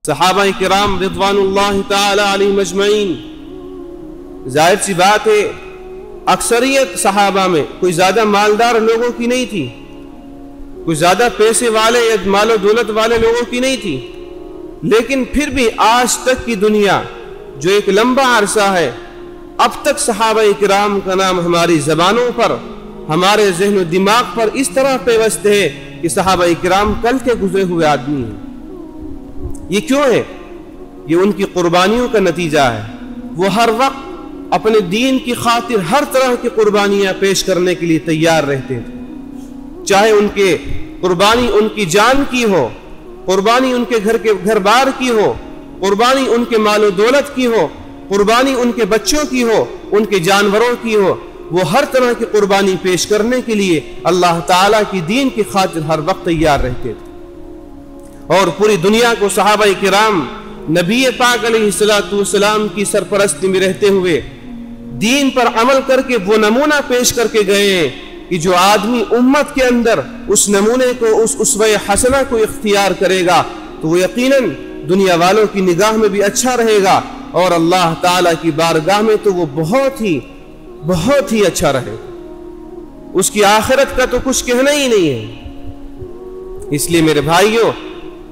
صحابہ کرام رضوان اللہ تعالی علیہم اجمعین، ظاہر سی بات ہے اکثریت صحابہ میں کوئی زیادہ مالدار لوگوں کی نہیں تھی، کوئی زیادہ پیسے والے یا مال و دولت والے لوگوں کی نہیں تھی، لیکن پھر بھی آج تک کی دنیا جو ایک لمبا عرصہ ہے، اب تک صحابہ کرام کا نام ہماری زبانوں پر، ہمارے ذہن و دماغ پر اس طرح پیوست ہے کہ صحابہ کرام کل کے گزرے ہوئے آدمی ہیں۔ یہ کیوں ہے؟ یہ ان کی قربانیوں کا نتیجہ ہے۔ وہ ہر وقت اپنے دین کی خاطر ہر طرح کی قربانیاں پیش کرنے کے لیے تیار رہتے تھے، چاہے ان کے قربانی ان کی جان کی ہو، قربانی ان کے گھر بار کی ہو، قربانی ان کے مال و دولت کی ہو، قربانی ان کے بچوں کی ہو، ان کے جانوروں کی ہو، وہ ہر طرح کی قربانی پیش کرنے کے لیے اللہ تعالیٰ کی دین کی خاطر ہر وقت تیار رہتے تھے۔ اور پوری دنیا کو صحابہ کرام نبی پاک علیہ السلام کی سرپرستی میں رہتے ہوئے دین پر عمل کر کے وہ نمونہ پیش کر کے گئے ہیں کہ جو آدمی امت کے اندر اس نمونے کو، اس اسوہ حسنہ کو اختیار کرے گا تو وہ یقیناً دنیا والوں کی نگاہ میں بھی اچھا رہے گا، اور اللہ تعالیٰ کی بارگاہ میں تو وہ بہت ہی اچھا رہے گا۔ اس کی آخرت کا تو کچھ کہنا ہی نہیں ہے۔ اس لیے میرے بھائیوں،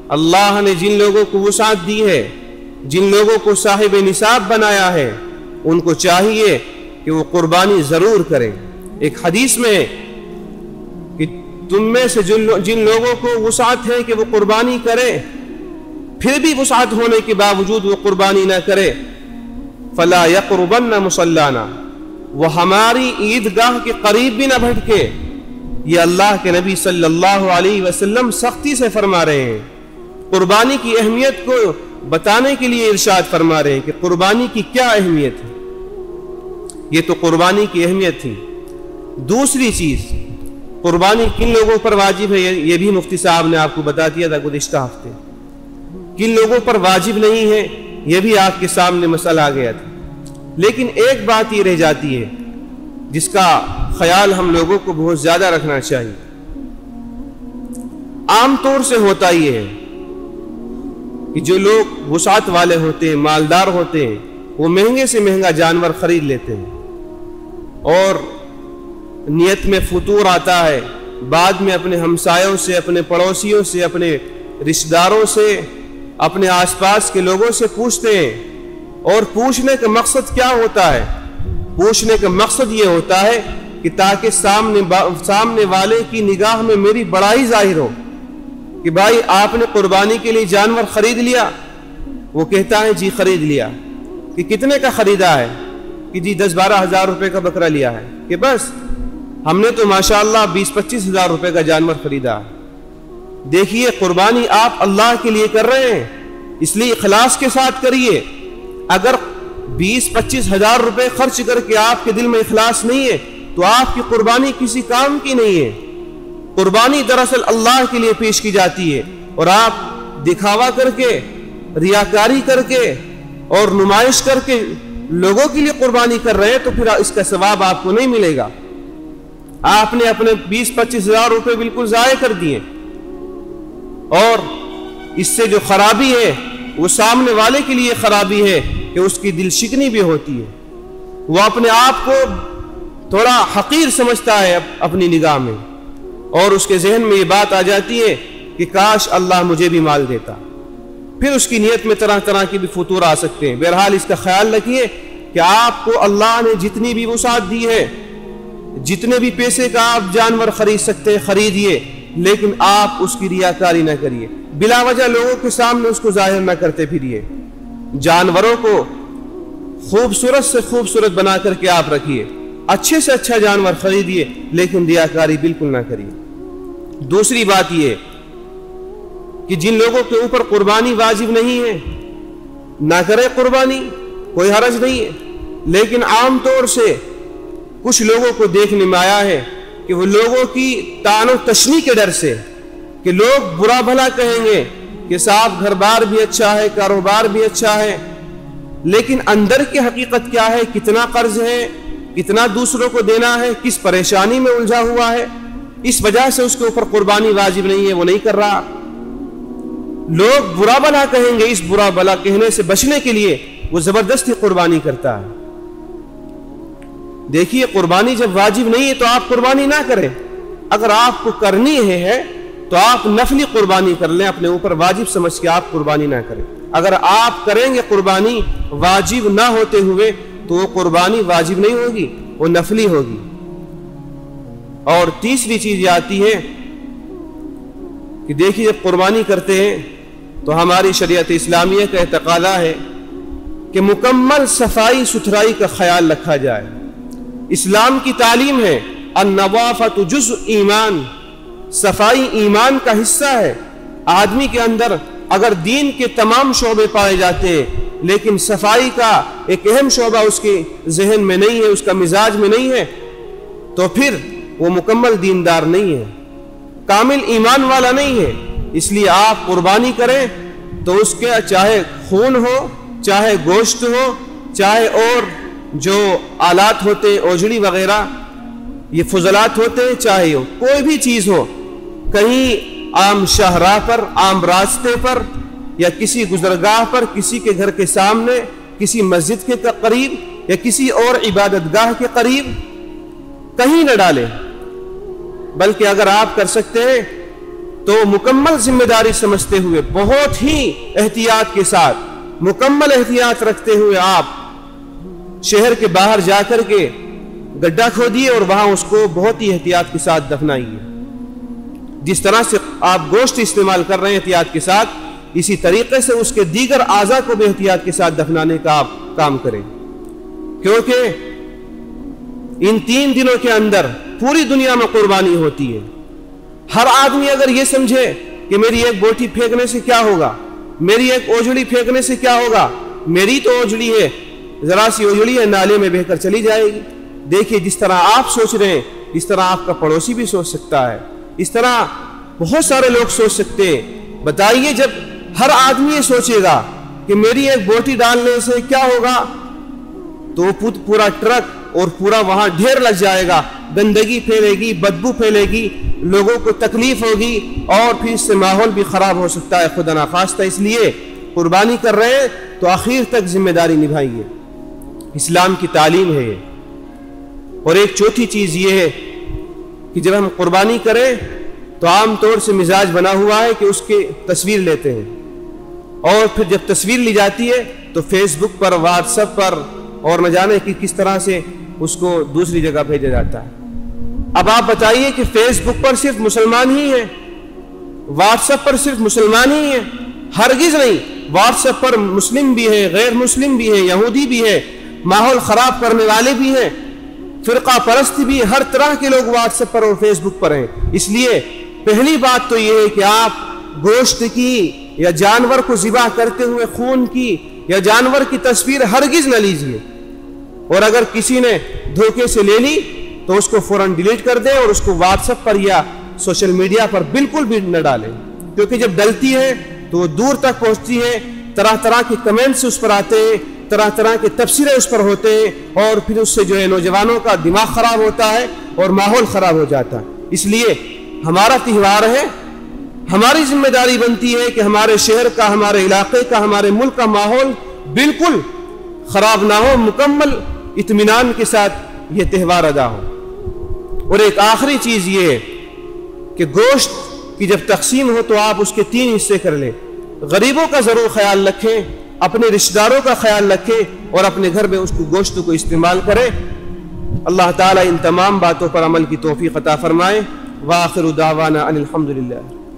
اللہ نے جن لوگوں کو وسعت دی ہے، جن لوگوں کو صاحب نصاب بنایا ہے، ان کو چاہیے کہ وہ قربانی ضرور کریں۔ ایک حدیث میں کہ تم میں سے جن لوگوں کو وسعت ہے کہ وہ قربانی کرے، پھر بھی وسعت ہونے کے باوجود وہ قربانی نہ کرے، فلا یقربن مصلانا، وہ ہماری عیدگاہ کے قریب بھی نہ بھٹکے۔ یہ اللہ کے نبی صلی اللہ علیہ وسلم سختی سے فرما رہے ہیں، قربانی کی اہمیت کو بتانے کے لیے ارشاد فرما رہے ہیں کہ قربانی کی کیا اہمیت ہے۔ یہ تو قربانی کی اہمیت تھی۔ دوسری چیز، قربانی کن لوگوں پر واجب ہے یہ بھی مفتی صاحب نے آپ کو بتا دیا تھا گزشتہ ہفتے۔ کن لوگوں پر واجب نہیں ہے یہ بھی آپ کے سامنے مسئلہ آ گیا تھا، لیکن ایک بات یہ رہ جاتی ہے جس کا خیال ہم لوگوں کو بہت زیادہ رکھنا چاہیے۔ عام طور سے ہوتا یہ ہے کہ جو لوگ وسعت والے ہوتے ہیں، مالدار ہوتے ہیں، وہ مہنگے سے مہنگا جانور خرید لیتے ہیں اور نیت میں فطور آتا ہے، بعد میں اپنے ہمسایوں سے، اپنے پڑوسیوں سے، اپنے رشتہ داروں سے، اپنے آس پاس کے لوگوں سے پوچھتے ہیں، اور پوچھنے کا مقصد کیا ہوتا ہے؟ پوچھنے کا مقصد یہ ہوتا ہے کہ تاکہ سامنے والے کی نگاہ میں میری بڑائی ظاہر ہو کہ بھائی آپ نے قربانی کے لیے جانور خرید لیا؟ وہ کہتا ہے جی خرید لیا۔ کہ کتنے کا خریدا ہے؟ کہ جی 10-12 ہزار روپے کا بکرا لیا ہے۔ کہ بس ہم نے تو ماشاءاللہ 20-25 ہزار روپے کا جانور خریدا ہے۔ دیکھیے، قربانی آپ اللہ کے لیے کر رہے ہیں، اس لیے اخلاص کے ساتھ کریے۔ اگر 20-25 ہزار روپے خرچ کر کے آپ کے دل میں اخلاص نہیں ہے تو آپ کی قربانی کسی کام کی نہیں ہے۔ قربانی دراصل اللہ کے لیے پیش کی جاتی ہے، اور آپ دکھاوا کر کے، ریاکاری کر کے اور نمائش کر کے لوگوں کے لیے قربانی کر رہے ہیں تو پھر اس کا ثواب آپ کو نہیں ملے گا۔ آپ نے اپنے 20-25 ہزار روپے بالکل ضائع کر دیے، اور اس سے جو خرابی ہے وہ سامنے والے کے لیے خرابی ہے کہ اس کی دل شکنی بھی ہوتی ہے، وہ اپنے آپ کو تھوڑا حقیر سمجھتا ہے اپنی نگاہ میں، اور اس کے ذہن میں یہ بات آ جاتی ہے کہ کاش اللہ مجھے بھی مال دیتا۔ پھر اس کی نیت میں طرح طرح کی بھی فطور آ سکتے ہیں۔ بہرحال اس کا خیال رکھیے کہ آپ کو اللہ نے جتنی بھی وسعت دی ہے، جتنے بھی پیسے کا آپ جانور خرید سکتے ہیں خریدیے، لیکن آپ اس کی ریاکاری نہ کریے، بلا وجہ لوگوں کے سامنے اس کو ظاہر نہ کرتے پھریے۔ جانوروں کو خوبصورت سے خوبصورت بنا کر کے آپ رکھیے، اچھے سے اچھا جانور خریدیے، لیکن ریاکاری بالکل نہ کریے۔ دوسری بات یہ کہ جن لوگوں کے اوپر قربانی واجب نہیں ہے نہ کرے قربانی، کوئی حرج نہیں ہے، لیکن عام طور سے کچھ لوگوں کو دیکھنے میں آیا ہے کہ وہ لوگوں کی طعن و تشنیع کے ڈر سے کہ لوگ برا بھلا کہیں گے کہ صاحب گھر بار بھی اچھا ہے، کاروبار بھی اچھا ہے، لیکن اندر کی حقیقت کیا ہے، کتنا قرض ہے، کتنا دوسروں کو دینا ہے، کس پریشانی میں الجھا ہوا ہے، اس وجہ سے اس کے اوپر قربانی واجب نہیں ہے، وہ نہیں کر رہا۔ لوگ برا بلا کہیں گے، اس برا بلا کہنے سے بچنے کے لیے وہ زبردستی قربانی کرتا ہے۔ دیکھیے قربانی جب واجب نہیں ہے تو آپ قربانی نہ کریں، اگر آپ کو کرنی ہے تو آپ نفلی قربانی کر لیں، اپنے اوپر واجب سمجھ کے آپ قربانی نہ کریں۔ اگر آپ کریں گے قربانی واجب نہ ہوتے ہوئے تو وہ قربانی واجب نہیں ہوگی، وہ نفلی ہوگی۔ اور تیسری چیز یہ آتی ہے کہ دیکھیے جب قربانی کرتے ہیں تو ہماری شریعت اسلامیہ کا تقاضا ہے کہ مکمل صفائی ستھرائی کا خیال رکھا جائے۔ اسلام کی تعلیم ہے النظافۃ جزء ایمان، صفائی ایمان کا حصہ ہے۔ آدمی کے اندر اگر دین کے تمام شعبے پائے جاتے ہیں لیکن صفائی کا ایک اہم شعبہ اس کے ذہن میں نہیں ہے، اس کا مزاج میں نہیں ہے، تو پھر وہ مکمل دیندار نہیں ہے، کامل ایمان والا نہیں ہے۔ اس لیے آپ قربانی کریں تو اس کے چاہے خون ہو، چاہے گوشت ہو، چاہے اور جو آلات ہوتے اوجڑی وغیرہ یہ فضلات ہوتے چاہے ہو، کوئی بھی چیز ہو، کہیں عام شاہراہ پر، عام راستے پر یا کسی گزرگاہ پر، کسی کے گھر کے سامنے، کسی مسجد کے قریب یا کسی اور عبادت گاہ کے قریب کہیں نہ ڈالیں، بلکہ اگر آپ کر سکتے ہیں تو مکمل ذمہ داری سمجھتے ہوئے، بہت ہی احتیاط کے ساتھ، مکمل احتیاط رکھتے ہوئے آپ شہر کے باہر جا کر کے گڈھا کھودیے اور وہاں اس کو بہت ہی احتیاط کے ساتھ دفنائیے۔ جس طرح سے آپ گوشت استعمال کر رہے ہیں احتیاط کے ساتھ، اسی طریقے سے اس کے دیگر اعضاء کو بھی احتیاط کے ساتھ دفنانے کا آپ کام کریں، کیونکہ ان 3 دنوں کے اندر پوری دنیا میں قربانی ہوتی ہے۔ ہر آدمی اگر یہ سمجھے کہ میری ایک بوٹی پھینکنے سے کیا ہوگا، میری ایک اوجڑی پھینکنے سے کیا ہوگا، میری تو اوجڑی ہے، ذرا سی اوجڑی ہے، نالے میں بہہ کر چلی جائے گی۔ دیکھیے جس طرح آپ سوچ رہے ہیں اس طرح آپ کا پڑوسی بھی سوچ سکتا ہے، اس طرح بہت سارے لوگ سوچ سکتے ہیں۔ بتائیے جب ہر آدمی یہ سوچے گا کہ میری ایک بوٹی ڈالنے سے کیا ہوگا تو پورا ٹرک اور پورا وہاں ڈھیر لگ جائے گا، گندگی پھیلے گی، بدبو پھیلے گی، لوگوں کو تکلیف ہوگی اور پھر اس سے ماحول بھی خراب ہو سکتا ہے خدا نخواستہ۔ اس لیے قربانی کر رہے ہیں تو آخر تک ذمہ داری نبھائیے، اسلام کی تعلیم ہے یہ۔ اور ایک چوتھی چیز یہ ہے کہ جب ہم قربانی کریں تو عام طور سے مزاج بنا ہوا ہے کہ اس کی تصویر لیتے ہیں، اور پھر جب تصویر لی جاتی ہے تو فیس بک پر، واٹس ایپ پر اور نہ جانے کہ کس طرح سے اس کو دوسری جگہ بھیجا جاتا ہے۔ اب آپ بتائیے کہ فیس بک پر صرف مسلمان ہی ہیں، واٹس ایپ پر صرف مسلمان ہی ہیں؟ ہرگز نہیں، واٹس ایپ پر مسلم بھی ہیں، غیر مسلم بھی ہیں، یہودی بھی ہیں، ماحول خراب کرنے والے بھی ہیں، فرقہ پرست بھی، ہر طرح کے لوگ واٹس ایپ پر اور فیس بک پر ہیں۔ اس لیے پہلی بات تو یہ ہے کہ آپ گوشت کی یا جانور کو ذبح کرتے ہوئے خون کی یا جانور کی تصویر ہرگز نہ لیجیے، اور اگر کسی نے دھوکے سے لے لی تو اس کو فوراً ڈیلیٹ کر دیں اور اس کو واٹس ایپ پر یا سوشل میڈیا پر بالکل بھی نہ ڈالیں، کیونکہ جب ڈلتی ہے تو وہ دور تک پہنچتی ہے، طرح طرح کے کمنٹس اس پر آتے ہیں، طرح طرح کے تبصرے اس پر ہوتے ہیں، اور پھر اس سے جو ہے نوجوانوں کا دماغ خراب ہوتا ہے اور ماحول خراب ہو جاتا ہے۔ اس لیے ہمارا تہوار ہے، ہماری ذمہ داری بنتی ہے کہ ہمارے شہر کا، ہمارے علاقے کا، ہمارے ملک کا ماحول بالکل خراب نہ ہو، مکمل اطمینان کے ساتھ یہ تہوار ادا ہو۔ اور ایک آخری چیز یہ ہے کہ گوشت کی جب تقسیم ہو تو آپ اس کے 3 حصے کر لیں، غریبوں کا ضرور خیال رکھیں، اپنے رشتہ داروں کا خیال رکھیں اور اپنے گھر میں اس کو گوشت کو استعمال کریں۔ اللہ تعالیٰ ان تمام باتوں پر عمل کی توفیق عطا فرمائے۔ وآخر دعوانا ان الحمدللہ۔